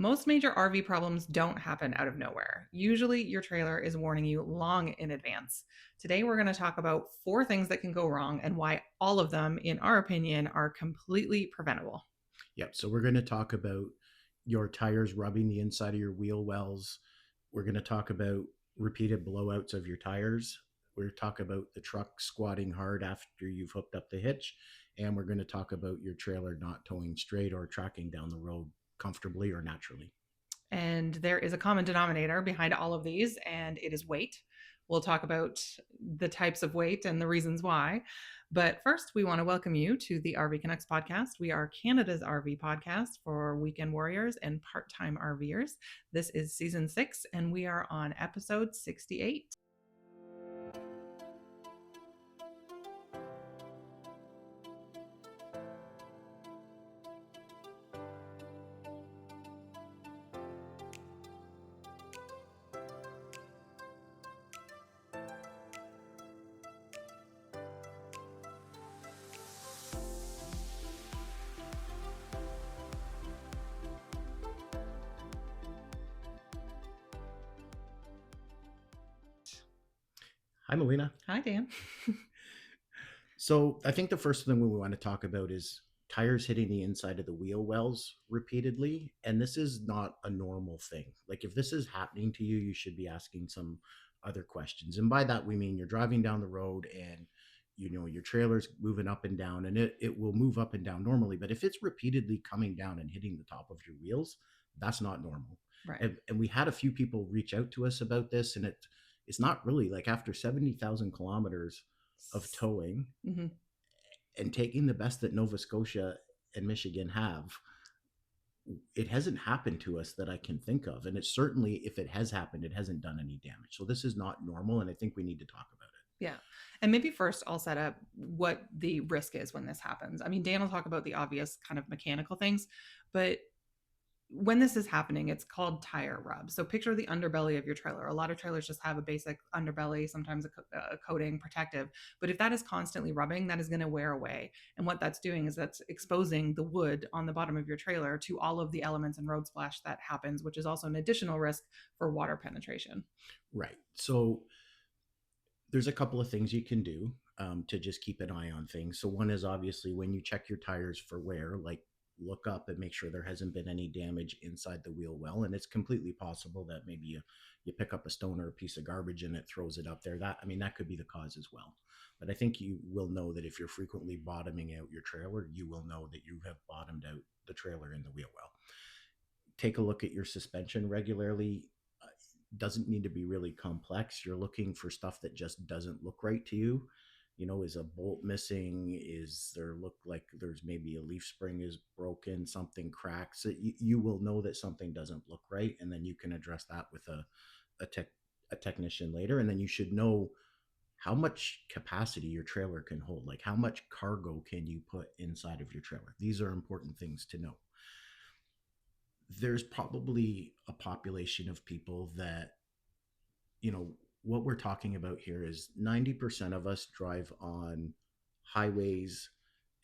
Most major RV problems don't happen out of nowhere. Usually, your trailer is warning you long in advance. Today, we're going to talk about 4 things that can go wrong and why all of them, in our opinion, are completely preventable. Yep. So we're going to talk about your tires rubbing the inside of your wheel wells. We're going to talk about repeated blowouts of your tires. We're going to talk about the truck squatting hard after you've hooked up the hitch. And we're going to talk about your trailer not towing straight or tracking down the road comfortably or naturally. And there is a common denominator behind all of these, and it is weight. We'll talk about the types of weight and the reasons why. But first, we want to welcome you to the RV Canucks podcast. We are Canada's RV podcast for weekend warriors and part time RVers. This is season 6, and we are on episode 68. Hi, Melina. Hi, Dan. So I think the first thing we want to talk about is tires hitting the inside of the wheel wells repeatedly. And this is not a normal thing. Like if this is happening to you, you should be asking some other questions. And by that, we mean you're driving down the road and your trailer's moving up and down and it will move up and down normally. But if it's repeatedly coming down and hitting the top of your wheels, that's not normal. Right. And we had a few people reach out to us about this, and it's not really like after 70,000 kilometers of towing Mm-hmm. and taking the best that Nova Scotia and Michigan have, it hasn't happened to us that I can think of. And it's certainly, if it has happened, it hasn't done any damage. So this is not normal. And I think we need to talk about it. Yeah. And maybe first I'll set up what the risk is when this happens. I mean, Dan will talk about the obvious kind of mechanical things, but when this is happening, it's called tire rub. So picture the underbelly of your trailer. A lot of trailers just have a basic underbelly, sometimes a coating protective. But if that is constantly rubbing, that is going to wear away. And what that's doing is that's exposing the wood on the bottom of your trailer to all of the elements and road splash that happens, which is also an additional risk for water penetration. Right. So there's a couple of things you can do to just keep an eye on things. So one is obviously when you check your tires for wear, like look up and make sure there hasn't been any damage inside the wheel well. And it's completely possible that maybe you pick up a stone or a piece of garbage and it throws it up there. That could be the cause as well. But I think you will know that if you're frequently bottoming out your trailer, you will know that you have bottomed out the trailer in the wheel well. Take a look at your suspension regularly. Doesn't need to be really complex. You're looking for stuff that just doesn't look right to you. Is a bolt missing? Is there look like there's maybe a leaf spring is broken, something cracks? You will know that something doesn't look right, and then you can address that with a technician later. And then you should know how much capacity your trailer can hold, like how much cargo can you put inside of your trailer. These are important things to know. There's probably a population of people that, what we're talking about here is 90% of us drive on highways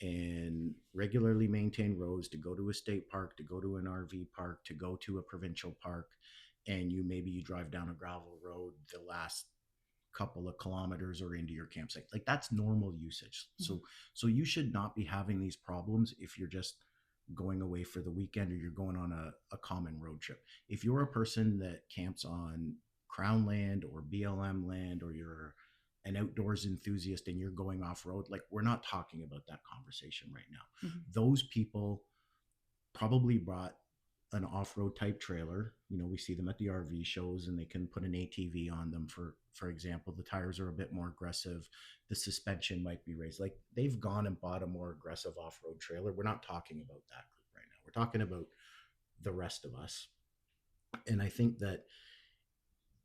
and regularly maintained roads to go to a state park, to go to an RV park, to go to a provincial park. And you drive down a gravel road the last couple of kilometers or into your campsite. Like that's normal usage. So you should not be having these problems if you're just going away for the weekend or you're going on a common road trip. If you're a person that camps on Crown land or BLM land, or you're an outdoors enthusiast and you're going off road, like we're not talking about that conversation right now. Mm-hmm. Those people probably brought an off-road type trailer. We see them at the RV shows and they can put an ATV on them. For example, the tires are a bit more aggressive. The suspension might be raised. Like they've gone and bought a more aggressive off-road trailer. We're not talking about that group right now. We're talking about the rest of us. And I think that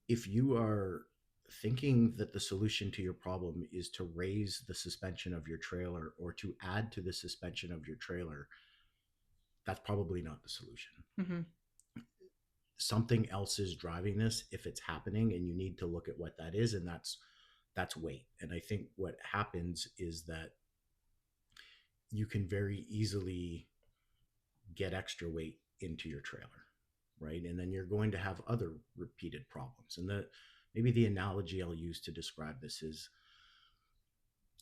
if you are thinking that the solution to your problem is to raise the suspension of your trailer or to add to the suspension of your trailer, that's probably not the solution. Mm-hmm. Something else is driving this if it's happening, and you need to look at what that is, and that's weight. And I think what happens is that you can very easily get extra weight into your trailer. right? And then you're going to have other repeated problems. And maybe the analogy I'll use to describe this is,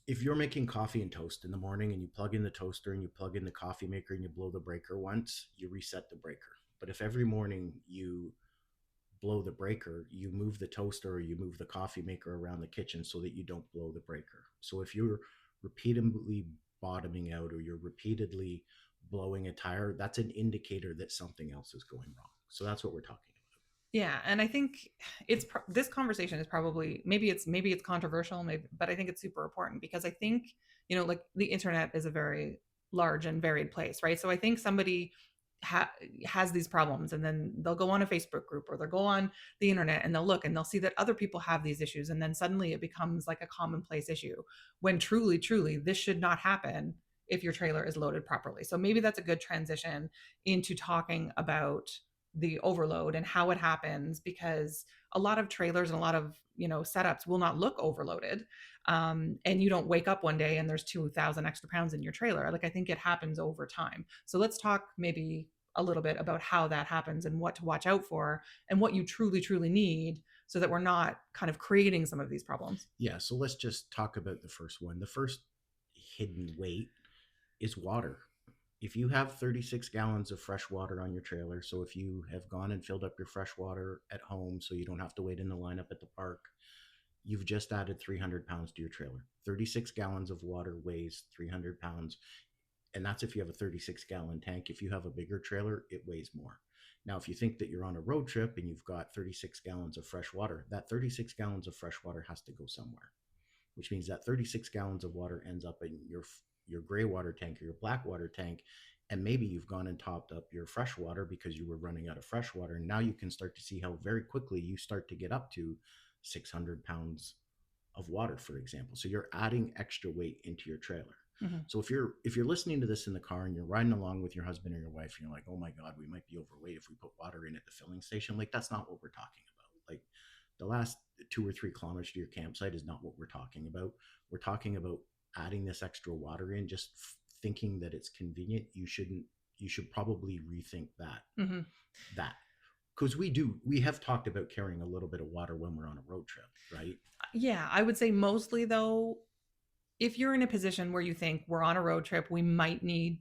if you're making coffee and toast in the morning and you plug in the toaster and you plug in the coffee maker and you blow the breaker once, you reset the breaker. But if every morning you blow the breaker, you move the toaster or you move the coffee maker around the kitchen so that you don't blow the breaker. So if you're repeatedly bottoming out or you're repeatedly blowing a tire, that's an indicator that something else is going wrong. So that's what we're talking about. Yeah, and I think this conversation is probably, maybe it's controversial, maybe, but I think it's super important because I think, like the internet is a very large and varied place, right? So I think somebody has these problems, and then they'll go on a Facebook group or they'll go on the internet and they'll look and they'll see that other people have these issues, and then suddenly it becomes like a commonplace issue when truly this should not happen if your trailer is loaded properly. So maybe that's a good transition into talking about the overload and how it happens, because a lot of trailers and a lot of setups will not look overloaded, and you don't wake up one day and there's 2,000 extra pounds in your trailer. Like, I think it happens over time. So let's talk maybe a little bit about how that happens and what to watch out for and what you truly need, so that we're not kind of creating some of these problems. Yeah, so let's just talk about the first one. The first hidden weight is water. If you have 36 gallons of fresh water on your trailer, so if you have gone and filled up your fresh water at home so you don't have to wait in the lineup at the park, you've just added 300 pounds to your trailer. 36 gallons of water weighs 300 pounds. And that's if you have a 36-gallon tank. If you have a bigger trailer, it weighs more. Now, if you think that you're on a road trip and you've got 36 gallons of fresh water, that 36 gallons of fresh water has to go somewhere, which means that 36 gallons of water ends up in your gray water tank or your black water tank. And maybe you've gone and topped up your fresh water because you were running out of fresh water. And now you can start to see how very quickly you start to get up to 600 pounds of water, for example. So you're adding extra weight into your trailer. Mm-hmm. So if you're listening to this in the car and you're riding along with your husband or your wife and you're like, oh my God, we might be overweight if we put water in at the filling station, like, that's not what we're talking about. Like, the last 2 or 3 kilometers to your campsite is not what we're talking about. We're talking about adding this extra water in, just thinking that it's convenient. You should probably rethink that. Mm-hmm. That because we have talked about carrying a little bit of water when we're on a road trip, right? Yeah, I would say mostly though, if you're in a position where you think we're on a road trip, we might need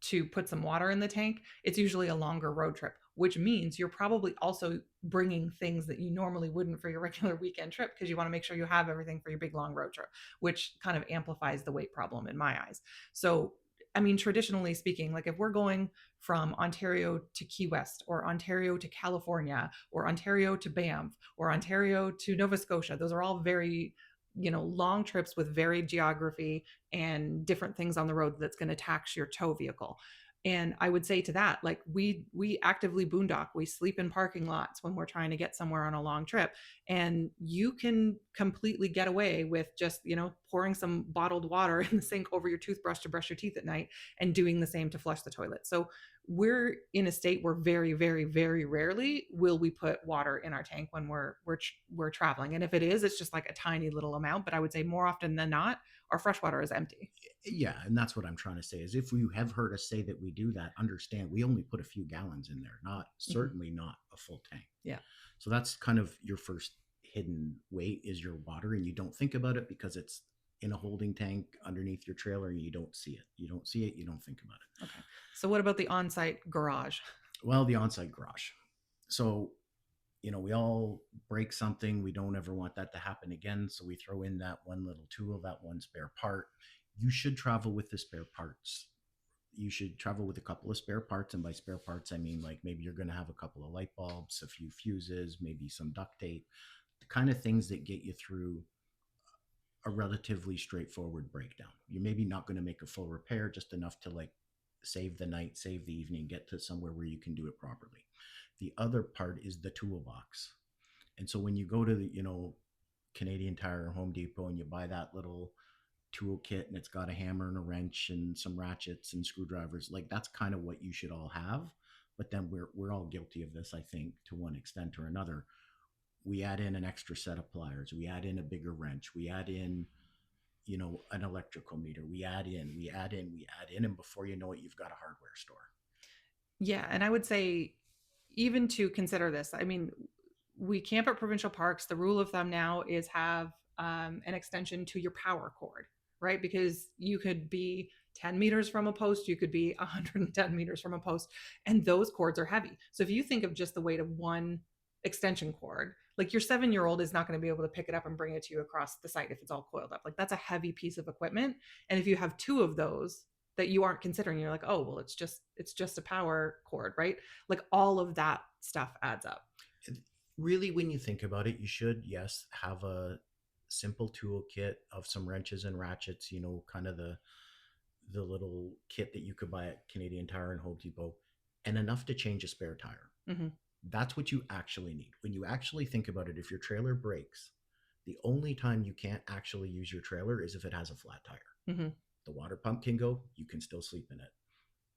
to put some water in the tank, it's usually a longer road trip, which means you're probably also bringing things that you normally wouldn't for your regular weekend trip, because you want to make sure you have everything for your big long road trip, which kind of amplifies the weight problem in my eyes. So, I mean, traditionally speaking, like if we're going from Ontario to Key West or Ontario to California or Ontario to Banff or Ontario to Nova Scotia, those are all very long trips with varied geography and different things on the road that's going to tax your tow vehicle. And I would say to that, like, we actively boondock, we sleep in parking lots when we're trying to get somewhere on a long trip, and you can completely get away with just pouring some bottled water in the sink over your toothbrush to brush your teeth at night and doing the same to flush the toilet. So we're in a state where very rarely will we put water in our tank when we're traveling, and if it is, it's just like a tiny little amount. But I would say more often than not, our fresh water is empty. Yeah, and that's what I'm trying to say is, if you have heard us say that we do that, understand we only put a few gallons in there, not Mm-hmm. certainly not a full tank. Yeah. So that's kind of your first hidden weight, is your water, and you don't think about it because it's in a holding tank underneath your trailer and you don't see it. You don't see it, you don't think about it. Okay. So what about the on-site garage? Well, the on-site garage. So, we all break something. We don't ever want that to happen again. So we throw in that one little tool, that one spare part. You should travel with the spare parts. You should travel with a couple of spare parts. And by spare parts, I mean, like, maybe you're going to have a couple of light bulbs, a few fuses, maybe some duct tape, the kind of things that get you through a relatively straightforward breakdown. You're maybe not going to make a full repair, just enough to, like, save the night, save the evening, get to somewhere where you can do it properly. The other part is the toolbox. And so when you go to the, Canadian Tire or Home Depot and you buy that little toolkit and it's got a hammer and a wrench and some ratchets and screwdrivers, like, that's kind of what you should all have. But then we're all guilty of this, I think, to one extent or another. We add in an extra set of pliers, we add in a bigger wrench, we add in, an electrical meter, we add in, and before you know it, you've got a hardware store. Yeah, and I would say even to consider this, I mean, we camp at provincial parks. The rule of thumb now is have an extension to your power cord, right? Because you could be 10 meters from a post, you could be 110 meters from a post, and those cords are heavy. So if you think of just the weight of one extension cord, like your 7-year old is not going to be able to pick it up and bring it to you across the site if it's all coiled up. Like that's a heavy piece of equipment. And if you have two of those that you aren't considering, you're like, oh, well, it's just a power cord, right? Like all of that stuff adds up. Really, when you think about it, you should, yes, have a simple toolkit of some wrenches and ratchets, kind of the little kit that you could buy at Canadian Tire and Home Depot, and enough to change a spare tire. Mm-hmm. That's what you actually need. When you actually think about it, if your trailer breaks, the only time you can't actually use your trailer is if it has a flat tire. Mm-hmm. The water pump can go, you can still sleep in it.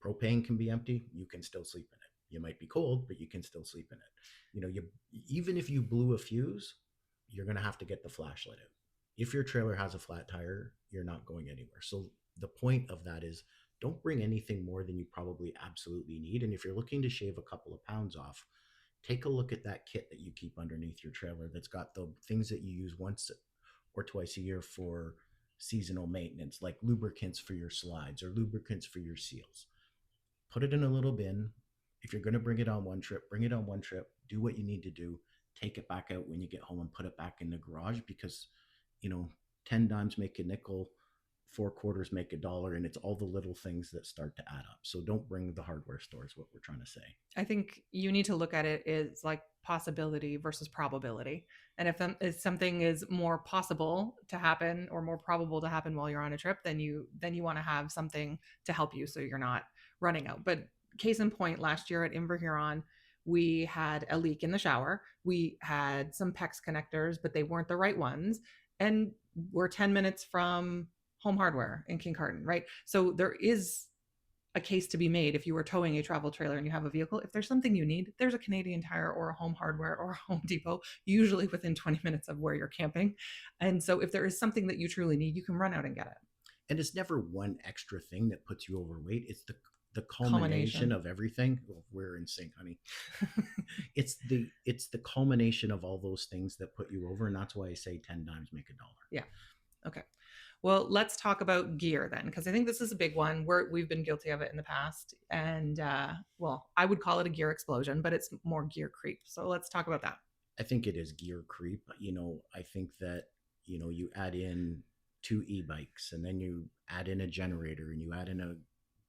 Propane can be empty, you can still sleep in it. You might be cold, but you can still sleep in it. You even if you blew a fuse, you're going to have to get the flashlight out. If your trailer has a flat tire, you're not going anywhere. So the point of that is don't bring anything more than you probably absolutely need. And if you're looking to shave a couple of pounds off, take a look at that kit that you keep underneath your trailer that's got the things that you use once or twice a year for seasonal maintenance, like lubricants for your slides or lubricants for your seals. Put it in a little bin. If you're going to bring it on one trip, bring it on one trip. Do what you need to do. Take it back out when you get home and put it back in the garage because, 10 dimes make a nickel, 4 quarters make a dollar, and it's all the little things that start to add up. So don't bring the hardware store is what we're trying to say. I think you need to look at it as like possibility versus probability. And if something is more possible to happen or more probable to happen while you're on a trip, then you want to have something to help you so you're not running out. But case in point, last year at Inverhuron, we had a leak in the shower. We had some PEX connectors, but they weren't the right ones. And we're 10 minutes from Home Hardware in Kincardine, right? So there is a case to be made if you were towing a travel trailer and you have a vehicle. If there's something you need, there's a Canadian Tire or a Home Hardware or a Home Depot, usually within 20 minutes of where you're camping. And so if there is something that you truly need, you can run out and get it. And it's never one extra thing that puts you overweight. It's the culmination of everything. Oh, we're in sync, honey. it's the culmination of all those things that put you over, and that's why I say 10 dimes make a dollar. Yeah. Okay. Well, let's talk about gear then, because I think this is a big one. We've been guilty of it in the past. And well, I would call it a gear explosion, but it's more gear creep. So let's talk about that. I think it is gear creep. I think that, you add in 2 e-bikes and then you add in a generator and you add in a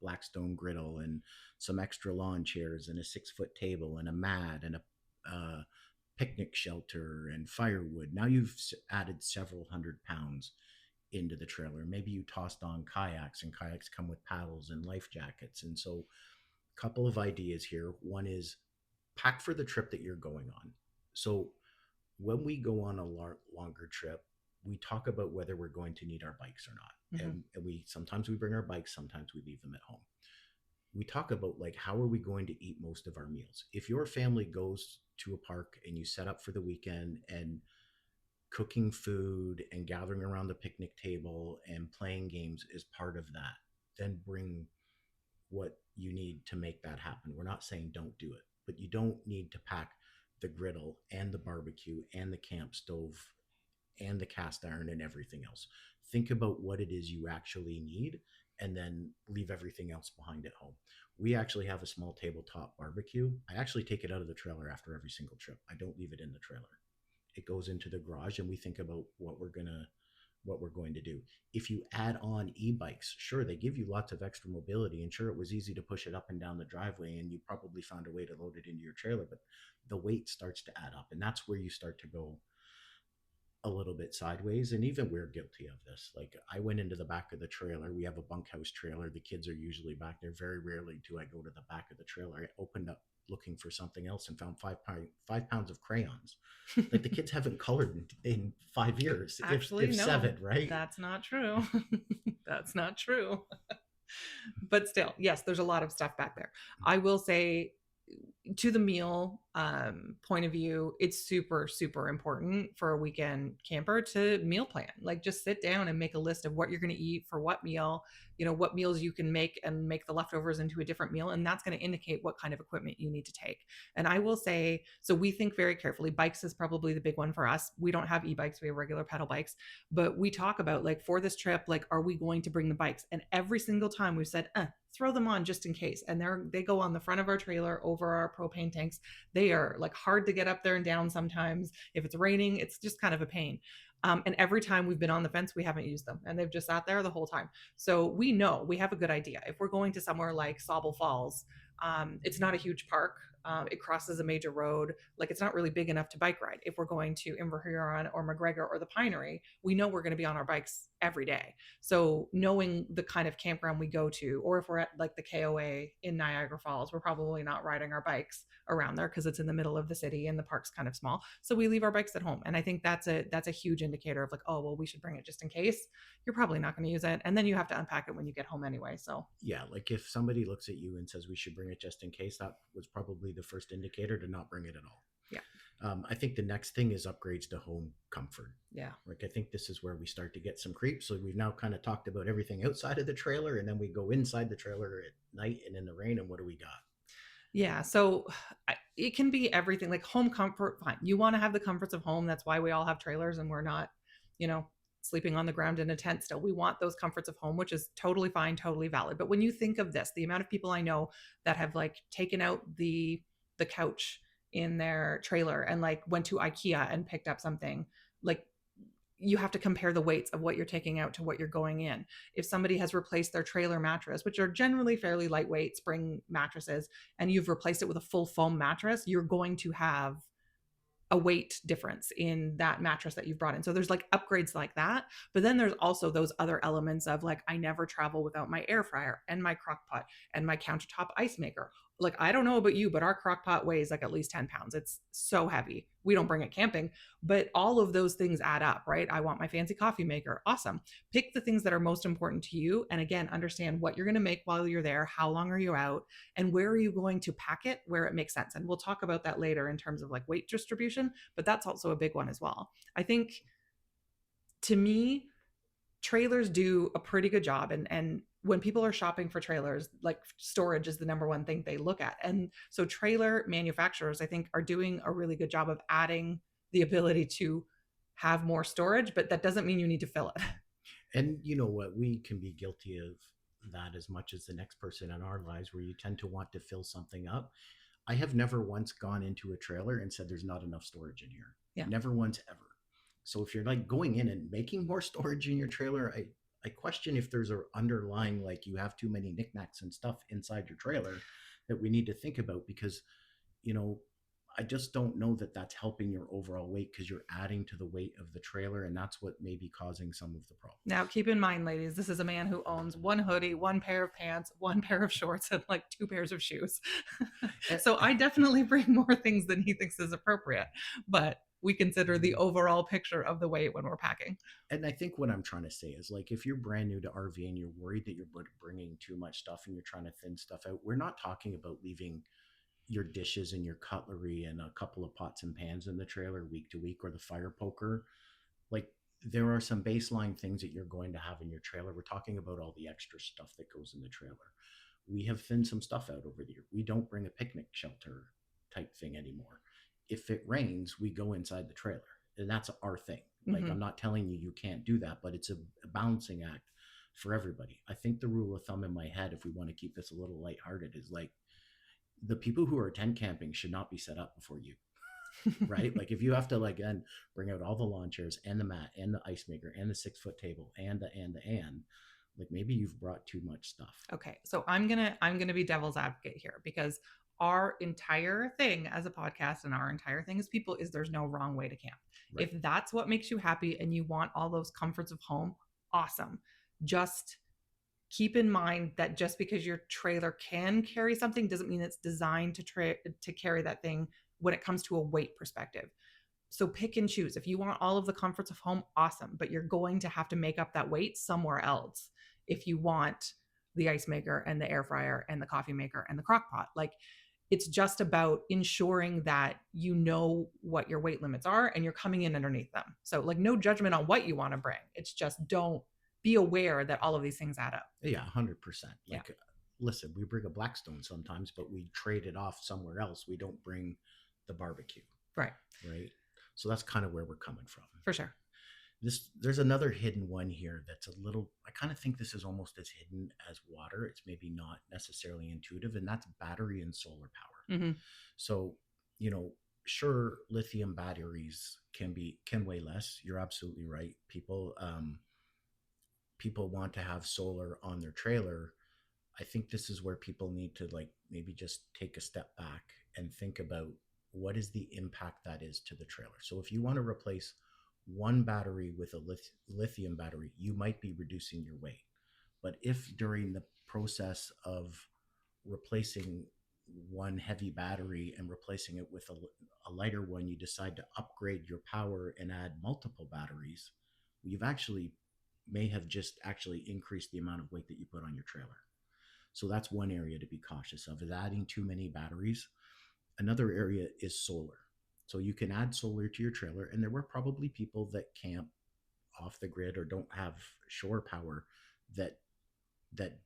Blackstone griddle and some extra lawn chairs and a 6-foot table and a mat and a picnic shelter and firewood. Now you've added several hundred pounds into the trailer. Maybe you tossed on kayaks, and kayaks come with paddles and life jackets. And so a couple of ideas here. One is pack for the trip that you're going on. So when we go on a longer trip, we talk about whether we're going to need our bikes or not. Mm-hmm. And we sometimes we bring our bikes, sometimes we leave them at home. We talk about like, how are we going to eat most of our meals? If your family goes to a park and you set up for the weekend and cooking food and gathering around the picnic table and playing games is part of that, then bring what you need to make that happen. We're not saying don't do it, but you don't need to pack the griddle and the barbecue and the camp stove and the cast iron and everything else. Think about what it is you actually need and then leave everything else behind at home. We actually have a small tabletop barbecue. I actually take it out of the trailer after every single trip. I don't leave it in the trailer. It goes into the garage and we think about what we're going to do. If you add on e-bikes, sure, they give you lots of extra mobility, and sure, it was easy to push it up and down the driveway and you probably found a way to load it into your trailer, but the weight starts to add up, and that's where you start to go a little bit sideways. And even we're guilty of this. Like, I went into the back of the trailer. We have a bunkhouse trailer. The kids are usually back there. Very rarely do I go to the back of the trailer. I opened up looking for something else and found 5 pounds of crayons. Like, the kids haven't colored in 5 years. Actually, if no, 7, right? That's not true. That's not true. But still, yes, there's a lot of stuff back there. I will say, to the meal point of view, it's super, super important for a weekend camper to meal plan. Like just sit down and make a list of what you're going to eat for what meal, what meals you can make and make the leftovers into a different meal. And that's going to indicate what kind of equipment you need to take. And I will say, so we think very carefully. Bikes is probably the big one for us. We don't have e-bikes, we have regular pedal bikes, but we talk about like for this trip, like, are we going to bring the bikes? And every single time we've said, throw them on just in case. And they go on the front of our trailer over our propane tanks. They are like hard to get up there and down sometimes. If it's raining, it's just kind of a pain. And every time we've been on the fence, we haven't used them and they've just sat there the whole time. So we know we have a good idea. If we're going to somewhere like Sauble Falls, it's not a huge park. It crosses a major road. Like it's not really big enough to bike ride. If we're going to Inverhuron or McGregor or the Pinery, we know we're going to be on our bikes every day. So knowing the kind of campground we go to, or if we're at like the KOA in Niagara Falls, we're probably not riding our bikes around there because it's in the middle of the city and the park's kind of small. So we leave our bikes at home. And I think that's a huge indicator of like, oh, well, we should bring it just in case. You're probably not going to use it. And then you have to unpack it when you get home anyway. So Yeah, like if somebody looks at you and says we should bring it just in case, that was probably the first indicator to not bring it at all. yeah. I think the next thing is upgrades to home comfort. Yeah. Like I think this is where we start to get some creeps. So we've now kind of talked about everything outside of the trailer, and then we go inside the trailer at night and in the rain, and what do we got? Yeah. So it can be everything like home comfort. Fine. You want to have the comforts of home. That's why we all have trailers and we're not, you know, sleeping on the ground in a tent still. We want those comforts of home, which is totally fine, totally valid. But when you think of this, the amount of people I know that have like taken out the couch in their trailer and like went to IKEA and picked up something, like you have to compare the weights of what you're taking out to what you're going in. If somebody has replaced their trailer mattress, which are generally fairly lightweight spring mattresses, and you've replaced it with a full foam mattress, you're going to have a weight difference in that mattress that you've brought in. So there's like upgrades like that. But then there's also those other elements of like, I never travel without my air fryer and my crock pot and my countertop ice maker. Like, I don't know about you, but our crock pot weighs like at least 10 pounds. It's so heavy. We don't bring it camping, but all of those things add up, right? I want my fancy coffee maker. Awesome. Pick the things that are most important to you. And again, understand what you're going to make while you're there. How long are you out? And where are you going to pack it where it makes sense? And we'll talk about that later in terms of like weight distribution, but that's also a big one as well. I think to me, trailers do a pretty good job. And when people are shopping for trailers, like storage is the number one thing they look at. And so trailer manufacturers, I think, are doing a really good job of adding the ability to have more storage, but that doesn't mean you need to fill it. And you know what? We can be guilty of that as much as the next person in our lives, where you tend to want to fill something up. I have never once gone into a trailer and said there's not enough storage in here. Yeah. Never once ever. So if you're like going in and making more storage in your trailer, I question if there's an underlying like you have too many knickknacks and stuff inside your trailer that we need to think about, because you know I just don't know that that's helping your overall weight, because you're adding to the weight of the trailer, and that's what may be causing some of the problems. Now, keep in mind, ladies, this is a man who owns one hoodie, one pair of pants, one pair of shorts, and like two pairs of shoes. So I definitely bring more things than he thinks is appropriate, but we consider the overall picture of the weight when we're packing. And I think what I'm trying to say is, like, if you're brand new to RV and you're worried that you're bringing too much stuff and you're trying to thin stuff out, we're not talking about leaving your dishes and your cutlery and a couple of pots and pans in the trailer week to week, or the fire poker. Like, there are some baseline things that you're going to have in your trailer. We're talking about all the extra stuff that goes in the trailer. We have thinned some stuff out over the year. We don't bring a picnic shelter type thing anymore. If it rains, we go inside the trailer, and that's our thing. Like, I'm not telling you you can't do that, but it's a balancing act for everybody. I think the rule of thumb in my head, if we want to keep this a little lighthearted, is like, the people who are tent camping should not be set up before you. Right? Like, if you have to like and bring out all the lawn chairs and the mat and the ice maker and the 6-foot table and like, maybe you've brought too much stuff. Okay. So I'm gonna be devil's advocate here, because our entire thing as a podcast and our entire thing as people is there's no wrong way to camp. Right. If that's what makes you happy and you want all those comforts of home, awesome. Just keep in mind that just because your trailer can carry something doesn't mean it's designed to carry that thing when it comes to a weight perspective. So pick and choose. If you want all of the comforts of home, awesome, but you're going to have to make up that weight somewhere else if you want the ice maker and the air fryer and the coffee maker and the crock pot. Like, It's just about ensuring that you know what your weight limits are and you're coming in underneath them. So, like, no judgment on what you want to bring. It's just don't be aware that all of these things add up. Yeah, 100%. Yeah. Like, listen, we bring a Blackstone sometimes, but we trade it off somewhere else. We don't bring the barbecue, Right. right? So that's kind of where we're coming from. For sure. There's another hidden one here that's a little, I kind of think this is almost as hidden as water. It's maybe not necessarily intuitive, and that's battery and solar power. Mm-hmm. So, you know, sure, lithium batteries can weigh less. You're absolutely right. People want to have solar on their trailer. I think this is where people need to, like, maybe just take a step back and think about what is the impact that is to the trailer. So if you want to replace one battery with a lithium battery, you might be reducing your weight. But if during the process of replacing one heavy battery and replacing it with a lighter one, you decide to upgrade your power and add multiple batteries, you've actually may have just actually increased the amount of weight that you put on your trailer. So that's one area to be cautious of, is adding too many batteries. Another area is solar. So you can add solar to your trailer, and there were probably people that camp off the grid or don't have shore power that that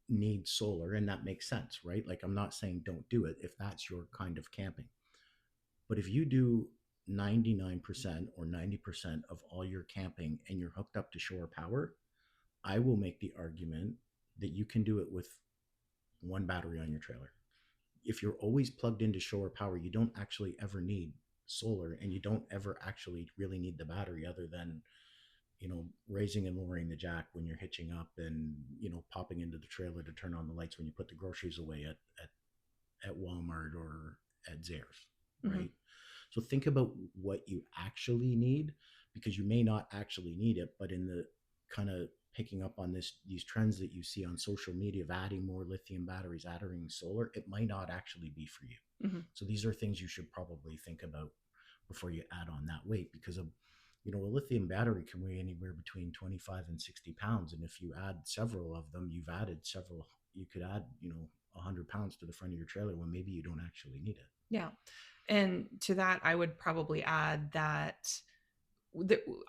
need solar, and that makes sense, right? Like, I'm not saying don't do it if that's your kind of camping. But if you do 99% or 90% of all your camping and you're hooked up to shore power, I will make the argument that you can do it with one battery on your trailer. If you're always plugged into shore power, you don't actually ever need solar, and you don't ever actually really need the battery, other than, you know, raising and lowering the jack when you're hitching up, and, you know, popping into the trailer to turn on the lights when you put the groceries away at Walmart or at Zayre's, right? Mm-hmm. So think about what you actually need, because you may not actually need it, but in the kind of picking up on these trends that you see on social media of adding more lithium batteries, adding solar, it might not actually be for you. Mm-hmm. So these are things you should probably think about before you add on that weight, because a lithium battery can weigh anywhere between 25 and 60 pounds. And if you add several of them, you could add, 100 pounds to the front of your trailer when maybe you don't actually need it. Yeah. And to that, I would probably add that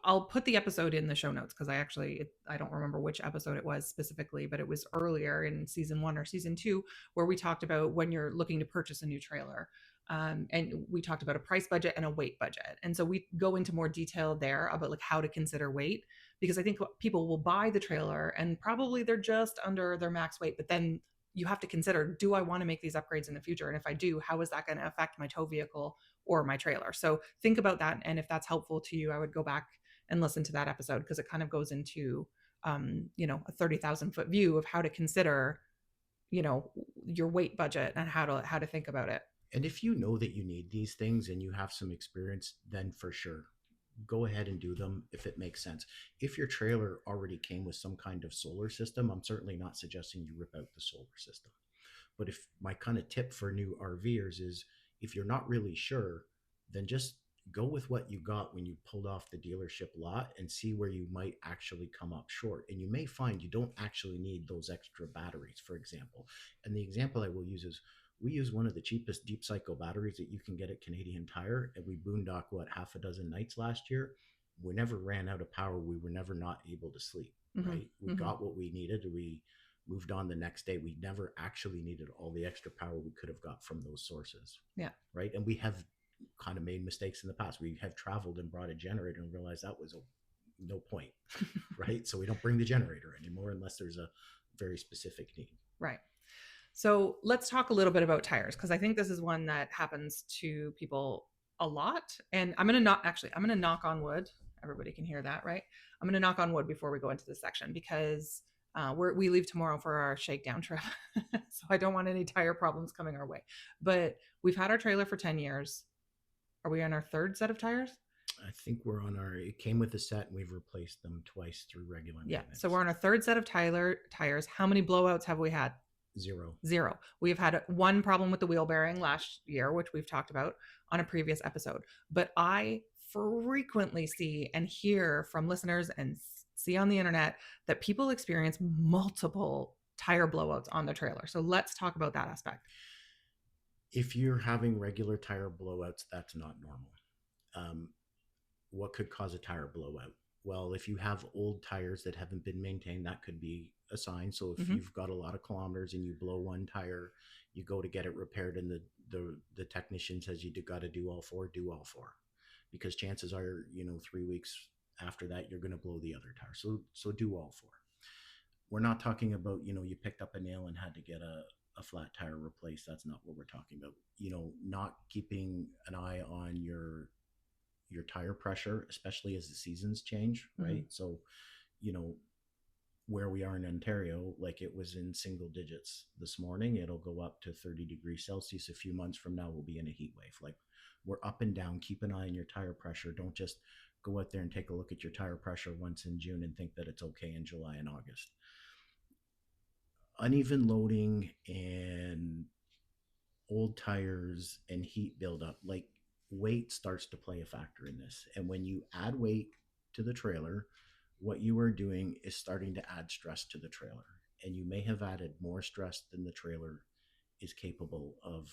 I'll put the episode in the show notes, because I don't remember which episode it was specifically, but it was earlier in season 1 or season 2 where we talked about when you're looking to purchase a new trailer. And we talked about a price budget and a weight budget. And so we go into more detail there about, like, how to consider weight, because I think people will buy the trailer and probably they're just under their max weight, but then you have to consider, do I want to make these upgrades in the future? And if I do, how is that going to affect my tow vehicle or my trailer? So think about that. And if that's helpful to you, I would go back and listen to that episode, because it kind of goes into, a 30,000-foot view of how to consider, your weight budget and how to think about it. And if you know that you need these things and you have some experience, then for sure, go ahead and do them if it makes sense. If your trailer already came with some kind of solar system, I'm certainly not suggesting you rip out the solar system. But if my kind of tip for new RVers is, if you're not really sure, then just go with what you got when you pulled off the dealership lot and see where you might actually come up short. And you may find you don't actually need those extra batteries, for example. And the example I will use is, we use one of the cheapest deep cycle batteries that you can get at Canadian Tire, and we boondock half a dozen nights last year. We never ran out of power. We were never not able to sleep. Mm-hmm. Right? We got what we needed. We moved on the next day. We never actually needed all the extra power we could have got from those sources. Yeah. Right. And we have kind of made mistakes in the past. We have traveled and brought a generator and realized that was no point. Right. So we don't bring the generator anymore unless there's a very specific need. Right. So let's talk a little bit about tires, because I think this is one that happens to people a lot. And I'm going to knock on wood. Everybody can hear that, right? I'm going to knock on wood before we go into this section, because we leave tomorrow for our shakedown trip. So I don't want any tire problems coming our way. But we've had our trailer for 10 years. Are we on our third set of tires? I think it came with a set, and we've replaced them twice through regular maintenance. Yeah. So we're on our third set of tires. How many blowouts have we had? Zero. We have had one problem with the wheel bearing last year, which we've talked about on a previous episode. But I frequently see and hear from listeners and see on the internet that people experience multiple tire blowouts on their trailer. So let's talk about that aspect. If you're having regular tire blowouts, that's not normal. Um, what could cause a tire blowout? Well, if you have old tires that haven't been maintained, that could be a sign. So if Hmm. you've got a lot of kilometers and you blow one tire, you go to get it repaired, and the technician says you got to do all four, because chances are, 3 weeks after that you're going to blow the other tire. So do all four. We're not talking about, you picked up a nail and had to get a flat tire replaced. That's not what we're talking about. Not keeping an eye on your tire pressure, especially as the seasons change, Hmm. right? So, you know, where we are in Ontario, like it was in single digits this morning, it'll go up to 30 degrees Celsius. A few months from now, we'll be in a heat wave. Like, we're up and down. Keep an eye on your tire pressure. Don't just go out there and take a look at your tire pressure once in June and think that it's okay in July and August. Uneven loading and old tires and heat buildup, like weight starts to play a factor in this. And when you add weight to the trailer, what you are doing is starting to add stress to the trailer. And you may have added more stress than the trailer is capable of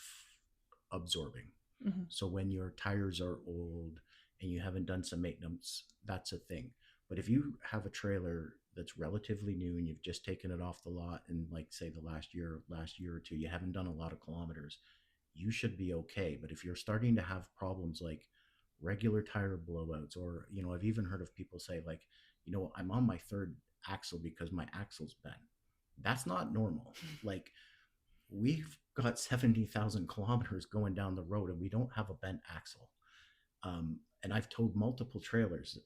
absorbing. Hmm. So when your tires are old and you haven't done some maintenance, that's a thing. But if you have a trailer that's relatively new and you've just taken it off the lot in, like, say, the last year or two, you haven't done a lot of kilometers, you should be okay. But if you're starting to have problems like regular tire blowouts, or, I've even heard of people say, like, I'm on my third axle because my axle's bent. That's not normal. Like, we've got 70,000 kilometers going down the road and we don't have a bent axle. And I've towed multiple trailers,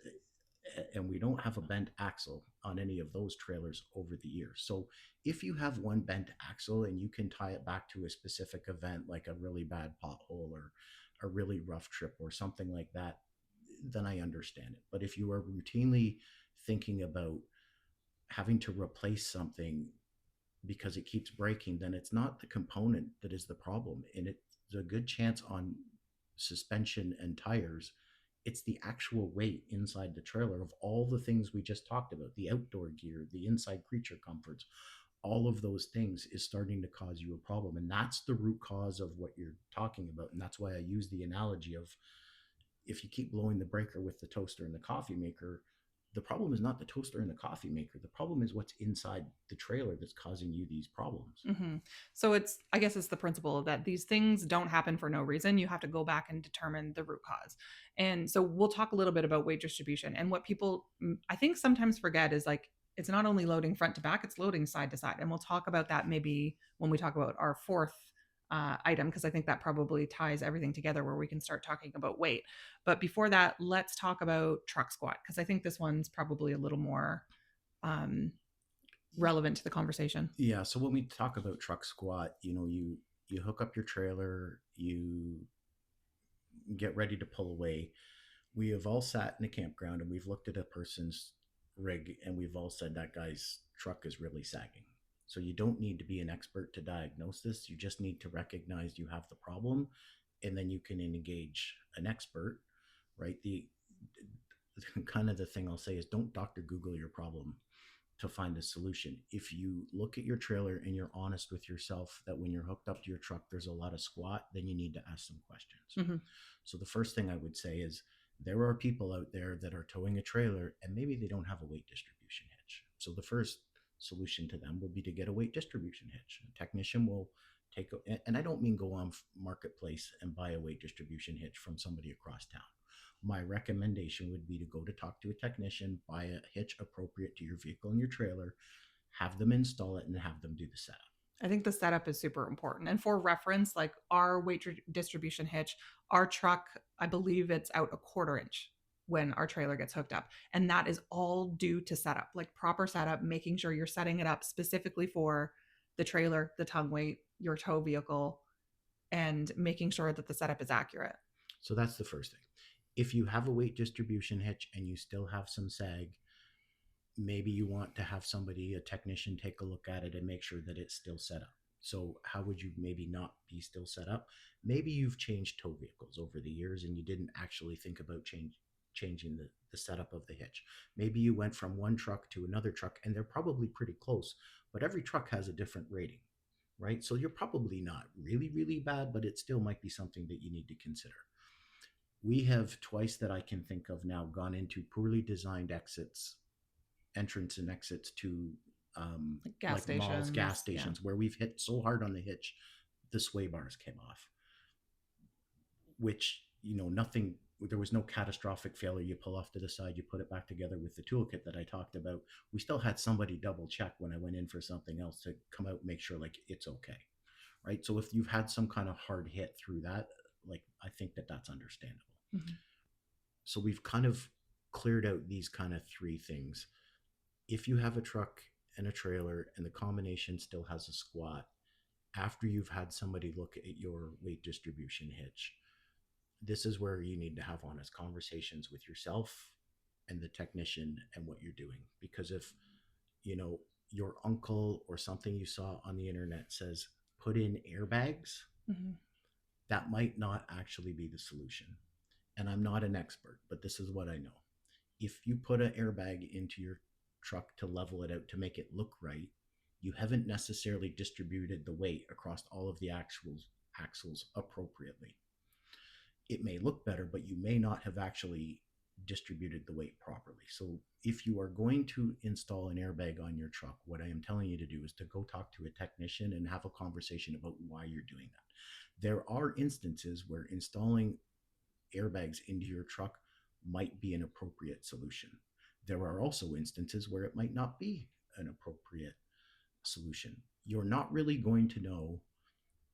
and we don't have a bent axle on any of those trailers over the years. So if you have one bent axle and you can tie it back to a specific event, like a really bad pothole or a really rough trip or something like that, then I understand it. But if you are routinely thinking about having to replace something because it keeps breaking, then it's not the component that is the problem. And it's a good chance on suspension and tires, it's the actual weight inside the trailer of all the things we just talked about, the outdoor gear, the inside creature comforts, all of those things is starting to cause you a problem. And that's the root cause of what you're talking about. And that's why I use the analogy of, if you keep blowing the breaker with the toaster and the coffee maker, the problem is not the toaster and the coffee maker. The problem is what's inside the trailer that's causing you these problems. Hmm. So I guess it's the principle that these things don't happen for no reason. You have to go back and determine the root cause. And so we'll talk a little bit about weight distribution. And what people, I think, sometimes forget is like, it's not only loading front to back, it's loading side to side. And we'll talk about that maybe when we talk about our fourth item, because I think that probably ties everything together where we can start talking about weight. But before that, let's talk about truck squat, because I think this one's probably a little more um, relevant to the conversation. Yeah, so when we talk about truck squat, you hook up your trailer, you get ready to pull away. We have all sat in a campground and we've looked at a person's rig and we've all said that guy's truck is really sagging. So you don't need to be an expert to diagnose this. You just need to recognize you have the problem, and then you can engage an expert, right? The kind of the thing I'll say is, don't Dr. Google your problem to find a solution. If you look at your trailer and you're honest with yourself that when you're hooked up to your truck there's a lot of squat, then you need to ask some questions. Mm-hmm. So the first thing I would say is, there are people out there that are towing a trailer and maybe they don't have a weight distribution hitch. So the first solution to them would be to get a weight distribution hitch. A technician will and I don't mean go on marketplace and buy a weight distribution hitch from somebody across town. My recommendation would be to go to talk to a technician, buy a hitch appropriate to your vehicle and your trailer, have them install it, and have them do the setup. I think the setup is super important. And for reference, like our weight distribution hitch, our truck, I believe it's out a quarter inch when our trailer gets hooked up. And that is all due to setup, like proper setup, making sure you're setting it up specifically for the trailer, the tongue weight, your tow vehicle, and making sure that the setup is accurate. So that's the first thing. If you have a weight distribution hitch and you still have some sag, maybe you want to have somebody, a technician, take a look at it and make sure that it's still set up. So how would you maybe not be still set up? Maybe you've changed tow vehicles over the years and you didn't actually think about changing the setup of the hitch. Maybe you went from one truck to another truck and they're probably pretty close, but every truck has a different rating. right? So you're probably not really, really bad, but it still might be something that you need to consider. We have twice that I can think of now gone into poorly designed exits, entrance and exits to Like gas like malls, gas stations. Yeah. stations, where we've hit so hard on the hitch, the sway bars came off, which, nothing, there was no catastrophic failure. You pull off to the side, you put it back together with the toolkit that I talked about. We still had somebody double check when I went in for something else to come out and make sure like it's okay. Right. So if you've had some kind of hard hit through that, like I think that that's understandable. Mhm. So we've kind of cleared out these kind of three things. If you have a truck and a trailer and the combination still has a squat, after you've had somebody look at your weight distribution hitch, this is where you need to have honest conversations with yourself and the technician and what you're doing. Because if, you know, your uncle or something you saw on the internet says put in airbags, Mhm. that might not actually be the solution. And I'm not an expert, but this is what I know. If you put an airbag into your truck to level it out to make it look right, you haven't necessarily distributed the weight across all of the axles appropriately. It may look better, but you may not have actually distributed the weight properly. So if you are going to install an airbag on your truck, what I am telling you to do is to go talk to a technician and have a conversation about why you're doing that. There are instances where installing airbags into your truck might be an appropriate solution. There are also instances where it might not be an appropriate solution. You're not really going to know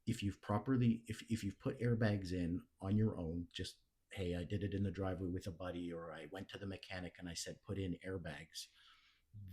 if you've properly if you've put airbags in on your own, just hey, I did it in the driveway with a buddy, or I went to the mechanic and I said put in airbags.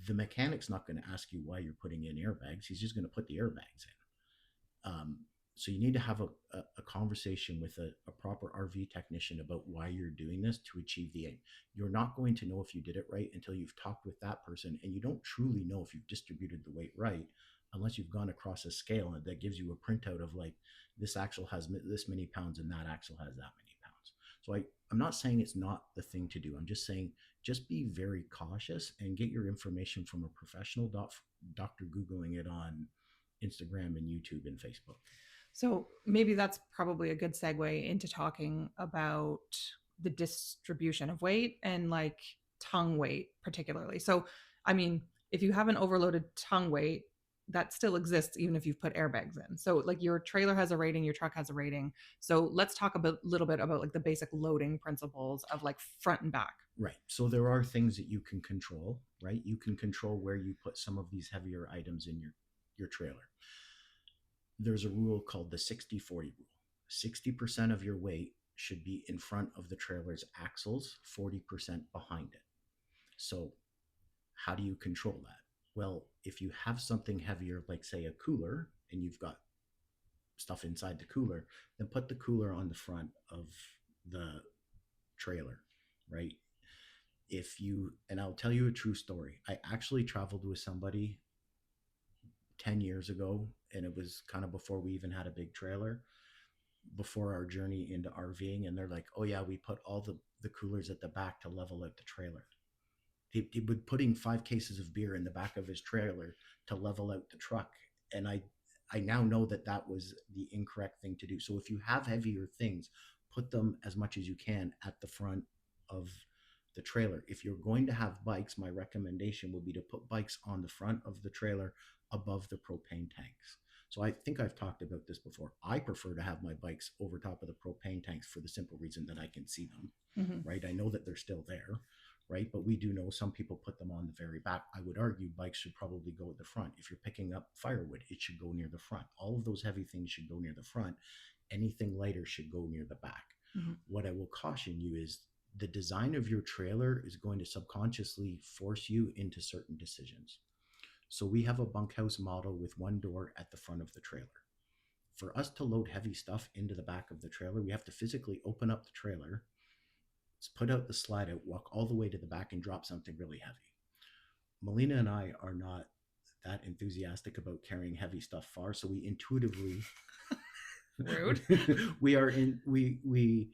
The mechanic's not going to ask you why you're putting in airbags. He's just going to put the airbags in. So you need to have a conversation with a proper RV technician about why you're doing this to achieve the aim. You're not going to know if you did it right until you've talked with that person, and you don't truly know if you've distributed the weight right unless you've gone across a scale and that gives you a printout of like this axle has this many pounds and that axle has that many pounds. So I'm not saying it's not the thing to do. I'm just saying just be very cautious and get your information from a professional. Doctor Googling it on Instagram and YouTube and Facebook. So maybe that's probably a good segue into talking about the distribution of weight and like tongue weight, particularly. So, I mean, if you have an overloaded tongue weight, that still exists even if you've put airbags in. So, like your trailer has a rating, your truck has a rating. So, let's talk a little bit about like the basic loading principles of like front and back. Right. So there are things that you can control, right? You can control where you put some of these heavier items in your trailer. There's a rule called the 60-40 rule. 60% of your weight should be in front of the trailer's axles, 40% behind it. So how do you control that? Well, if you have something heavier, like say a cooler, and you've got stuff inside the cooler, then put the cooler on the front of the trailer, right? If you, and I'll tell you a true story. I actually traveled with somebody 10 years ago, and it was kind of before we even had a big trailer, before our journey into RVing. And they're like, oh, yeah, we put all the coolers at the back to level out the trailer. He would putting 5 cases of beer in the back of his trailer to level out the truck. And I now know that that was the incorrect thing to do. So if you have heavier things, put them as much as you can at the front of the trailer. If you're going to have bikes, my recommendation would be to put bikes on the front of the trailer above the propane tanks. So I think I've talked about this before. I prefer to have my bikes over top of the propane tanks for the simple reason that I can see them, Mm-hmm. right? I know that they're still there, right? But we do know some people put them on the very back. I would argue bikes should probably go at the front. If you're picking up firewood, it should go near the front. All of those heavy things should go near the front. Anything lighter should go near the back. Mm-hmm. What I will caution you is the design of your trailer is going to subconsciously force you into certain decisions. So we have a bunkhouse model with one door at the front of the trailer. For us to load heavy stuff into the back of the trailer, we have to physically open up the trailer, put out the slide out, walk all the way to the back, and drop something really heavy. Melina and I are not that enthusiastic about carrying heavy stuff far, so we intuitively Rude. we are in we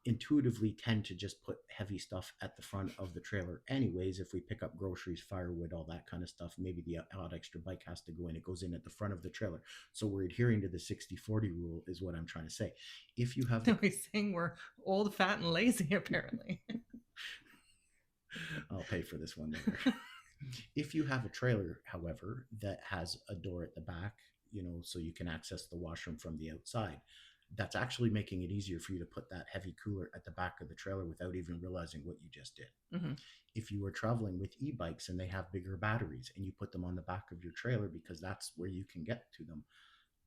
intuitively tend to just put heavy stuff at the front of the trailer anyways. If we pick up groceries, firewood, all that kind of stuff, maybe the odd extra bike has to go in, it goes in at the front of the trailer. So we're adhering to the 60-40 rule is what I'm trying to say. If you have No, he's saying we're old, fat, and lazy, apparently. I'll pay for this one later. If you have a trailer, however, that has a door at the back, so you can access the washroom from the outside, that's actually making it easier for you to put that heavy cooler at the back of the trailer without even realizing what you just did. Mm-hmm. If you are traveling with e-bikes and they have bigger batteries and you put them on the back of your trailer because that's where you can get to them,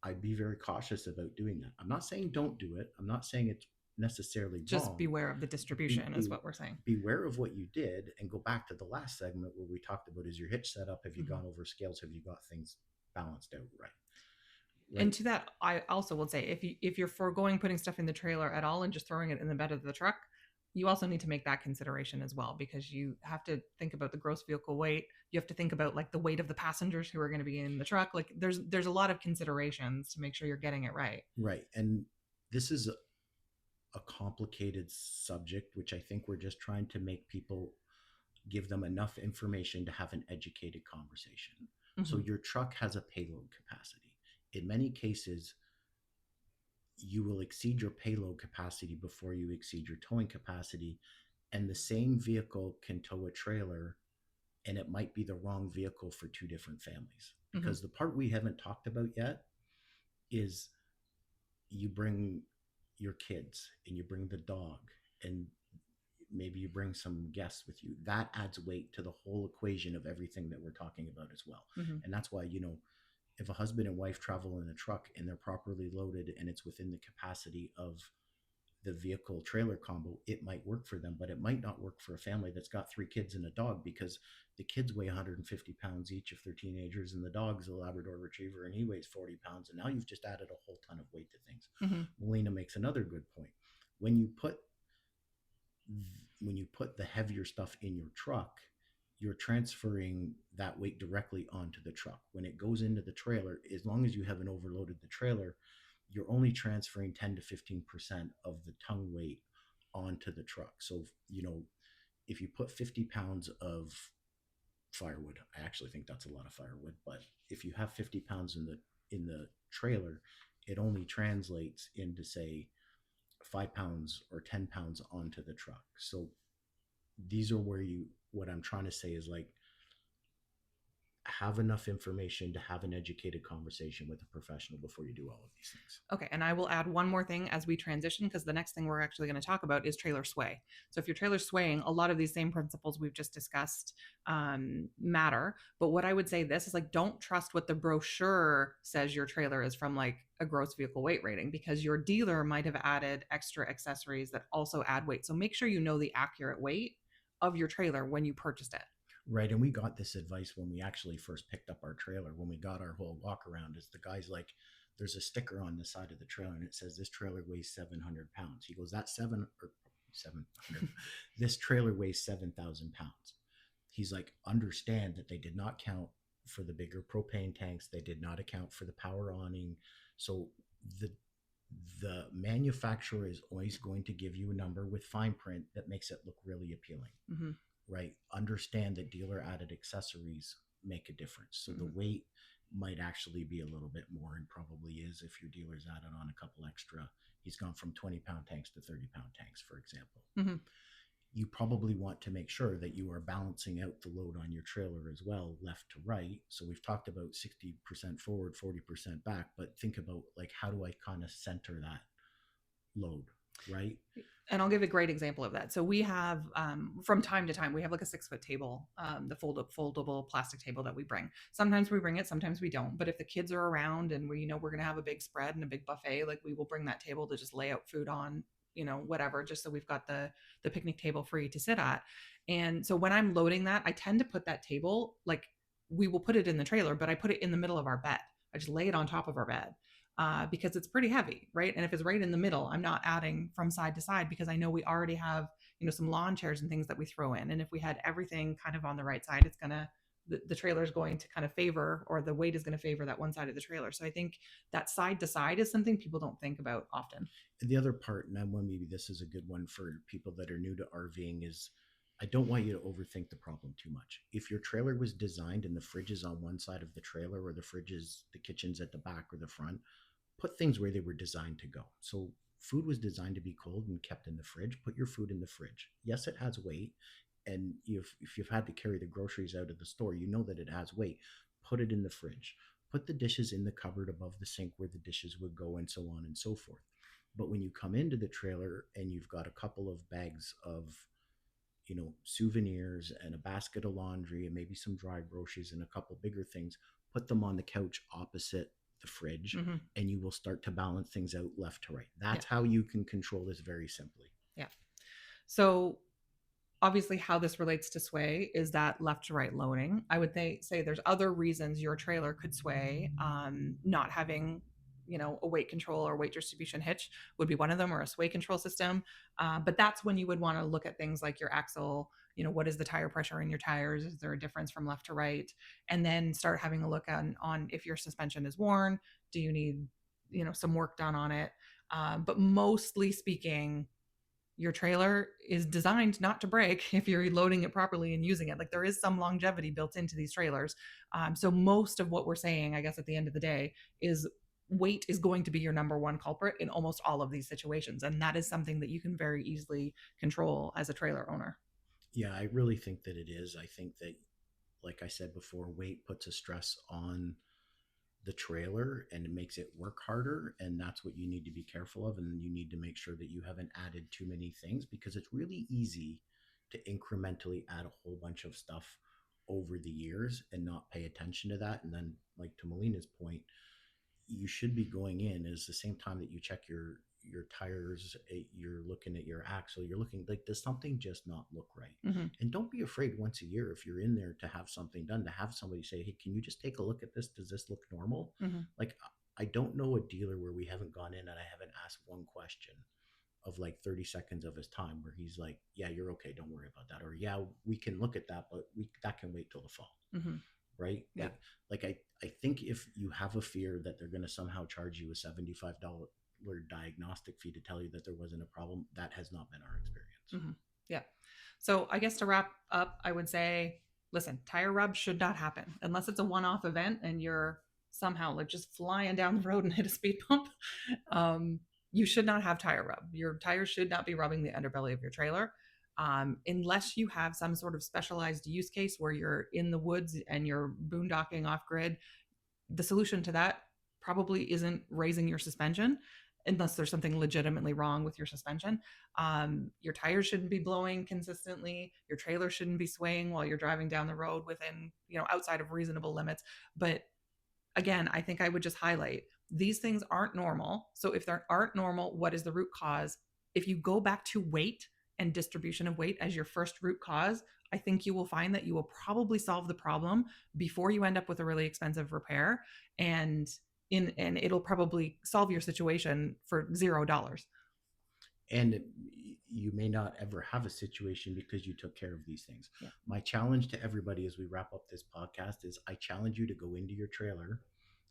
I'd be very cautious about doing that. I'm not saying don't do it. I'm not saying it's necessarily Just wrong. beware of the distribution is what we're saying. Beware of what you did, and go back to the last segment where we talked about, is your hitch set up? Have you gone over scales? Have you got things balanced out right? And to that, I also will say, if you're foregoing putting stuff in the trailer at all and just throwing it in the bed of the truck, you also need to make that consideration as well, because you have to think about the gross vehicle weight. You have to think about like the weight of the passengers who are going to be in the truck. Like there's a lot of considerations to make sure you're getting it right. Right. And this is a complicated subject, which I think we're just trying to make people, give them enough information to have an educated conversation. Mm-hmm. So your truck has a payload capacity. In many cases, you will exceed your payload capacity before you exceed your towing capacity. And the same vehicle can tow a trailer, and it might be the wrong vehicle for two different families. Because the part we haven't talked about yet is you bring your kids and you bring the dog, and maybe you bring some guests with you. That adds weight to the whole equation of everything that we're talking about as well. And that's why, if a husband and wife travel in a truck and they're properly loaded and it's within the capacity of the vehicle trailer combo, it might work for them, but it might not work for a family that's got 3 kids and a dog, because the kids weigh 150 pounds each if they're teenagers, and the dog's a Labrador Retriever and he weighs 40 pounds. And now you've just added a whole ton of weight to things. Melina makes another good point. When you put the heavier stuff in your truck, you're transferring that weight directly onto the truck. When it goes into the trailer, as long as you haven't overloaded the trailer, you're only transferring 10 to 15% of the tongue weight onto the truck. So, if you put 50 pounds of firewood, I actually think that's a lot of firewood, but if you have 50 pounds in the trailer, it only translates into, say, 5 pounds or 10 pounds onto the truck. So these are where what I'm trying to say is, like, have enough information to have an educated conversation with a professional before you do all of these things. Okay. And I will add one more thing as we transition, because the next thing we're actually going to talk about is trailer sway. So if your trailer's swaying, a lot of these same principles we've just discussed matter. But what I would say this is, like, don't trust what the brochure says your trailer is from, like, a gross vehicle weight rating, because your dealer might have added extra accessories that also add weight. So make sure you know the accurate weight of your trailer when you purchased it. Right. And we got this advice when we actually first picked up our trailer. When we got our whole walk around, is the guy's like, there's a sticker on the side of the trailer and it says, this trailer weighs 700 pounds. He goes, that's 700. This trailer weighs 7,000 pounds. He's like, understand that they did not count for the bigger propane tanks. They did not account for the power awning. So the manufacturer is always going to give you a number with fine print that makes it look really appealing. Right. Understand that dealer added accessories make a difference. So the weight might actually be a little bit more, and probably is, if your dealer's added on a couple extra. He's gone from 20-pound tanks to 30-pound tanks, for example. You probably want to make sure that you are balancing out the load on your trailer as well, left to right. So we've talked about 60% forward, 40% back, but think about, like, how do I kind of center that load, right? And I'll give a great example of that. So we have, from time to time, we have like a 6-foot table, the foldable plastic table that we bring. Sometimes we bring it, sometimes we don't. But if the kids are around and we're going to have a big spread and a big buffet, like, we will bring that table to just lay out food on, whatever, just so we've got the picnic table free to sit at. And so when I'm loading that, I tend to put that table, like, we will put it in the trailer, but I put it in the middle of our bed. I just lay it on top of our bed. Because it's pretty heavy, right? And if it's right in the middle, I'm not adding from side to side, because I know we already have, some lawn chairs and things that we throw in. And if we had everything kind of on the right side, it's going to the trailer is going to kind of favor, or the weight is going to favor that one side of the trailer. So I think that side to side is something people don't think about often. And the other part, and then maybe this is a good one for people that are new to RVing, is I don't want you to overthink the problem too much. If your trailer was designed and the fridge is on one side of the trailer, or the fridge is the kitchen's at the back or the front, put things where they were designed to go. So food was designed to be cold and kept in the fridge. Put your food in the fridge. Yes, it has weight, and if you've had to carry the groceries out of the store, you know that it has weight. Put it in the fridge. Put the dishes in the cupboard above the sink where the dishes would go, and so on and so forth. But when you come into the trailer and you've got a couple of bags of, souvenirs and a basket of laundry and maybe some dry groceries and a couple bigger things, put them on the couch opposite the fridge, Mm-hmm. and you will start to balance things out left to right. Yeah. That's how you can control this very simply. Yeah. So obviously how this relates to sway is that left to right loading. I would say there's other reasons your trailer could sway. Not having, a weight control or weight distribution hitch would be one of them, or a sway control system. But that's when you would want to look at things like your axle. What is the tire pressure in your tires? Is there a difference from left to right? And then start having a look on if your suspension is worn. Do you need, some work done on it? But mostly speaking, your trailer is designed not to break if you're loading it properly and using it. Like, there is some longevity built into these trailers. So most of what we're saying, I guess, at the end of the day, is weight is going to be your number one culprit in almost all of these situations. And that is something that you can very easily control as a trailer owner. Yeah, I really think that it is. I think that, like I said before, weight puts a stress on the trailer and it makes it work harder, and that's what you need to be careful of. And you need to make sure that you haven't added too many things, because it's really easy to incrementally add a whole bunch of stuff over the years and not pay attention to that. And then, like to Melina's point, you should be going in is the same time that you check your tires, you're looking at your axle, you're looking like, does something just not look right? Mm-hmm. And don't be afraid once a year, if you're in there, to have something done, to have somebody say, hey, can you just take a look at this? Does this look normal? Mm-hmm. Like, I don't know a dealer where we haven't gone in and I haven't asked one question of like 30 seconds of his time where he's like, yeah, you're okay, don't worry about that, or yeah, we can look at that, but that can wait till the fall. Mm-hmm. Right? Yeah. I think if you have a fear that they're going to somehow charge you a $75 diagnostic fee to tell you that there wasn't a problem, that has not been our experience. Mm-hmm. Yeah. So I guess to wrap up, I would say, listen, tire rub should not happen unless it's a one-off event and you're somehow like just flying down the road and hit a speed bump. You should not have tire rub. Your tires should not be rubbing the underbelly of your trailer. Unless you have some sort of specialized use case where you're in the woods and you're boondocking off grid. The solution to that probably isn't raising your suspension, unless there's something legitimately wrong with your suspension. Your tires shouldn't be blowing consistently. Your trailer shouldn't be swaying while you're driving down the road within, outside of reasonable limits. But again, I think I would just highlight, these things aren't normal. So if they aren't normal, what is the root cause? If you go back to weight and distribution of weight as your first root cause, I think you will find that you will probably solve the problem before you end up with a really expensive repair. And it'll probably solve your situation for $0. And you may not ever have a situation because you took care of these things. Yeah. My challenge to everybody as we wrap up this podcast is, I challenge you to go into your trailer,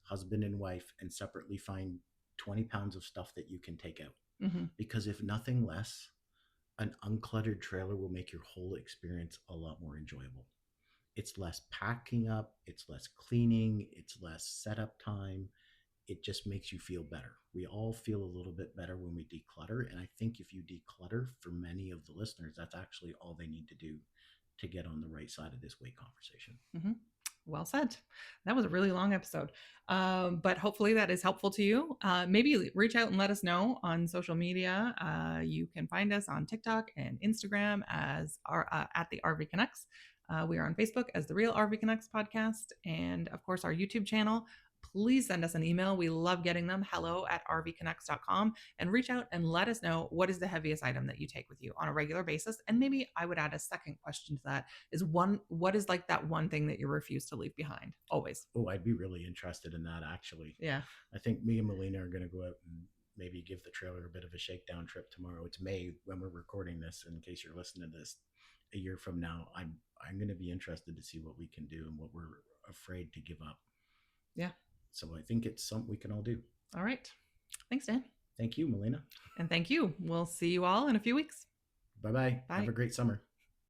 husband and wife, and separately find 20 pounds of stuff that you can take out. Mm-hmm. Because if nothing less, an uncluttered trailer will make your whole experience a lot more enjoyable. It's less packing up, it's less cleaning, it's less setup time. It just makes you feel better. We all feel a little bit better when we declutter. And I think if you declutter, for many of the listeners, that's actually all they need to do to get on the right side of this weight conversation. Mm-hmm. Well said. That was a really long episode. But hopefully that is helpful to you. Maybe reach out and let us know on social media. You can find us on TikTok and Instagram as at the RV Canucks. We are on Facebook as the Real RV Canucks Podcast. And of course, our YouTube channel. Please send us an email. We love getting them. hello@rvcanucks.com, and reach out and let us know, what is the heaviest item that you take with you on a regular basis. And maybe I would add a second question to that, is what is like that one thing that you refuse to leave behind always? Oh, I'd be really interested in that, actually. Yeah. I think me and Melina are going to go out and maybe give the trailer a bit of a shakedown trip tomorrow. It's May when we're recording this. In case you're listening to this a year from now, I'm going to be interested to see what we can do and what we're afraid to give up. Yeah. So I think it's something we can all do. All right. Thanks, Dan. Thank you, Melina. And thank you. We'll see you all in a few weeks. Bye-bye. Bye. Have a great summer.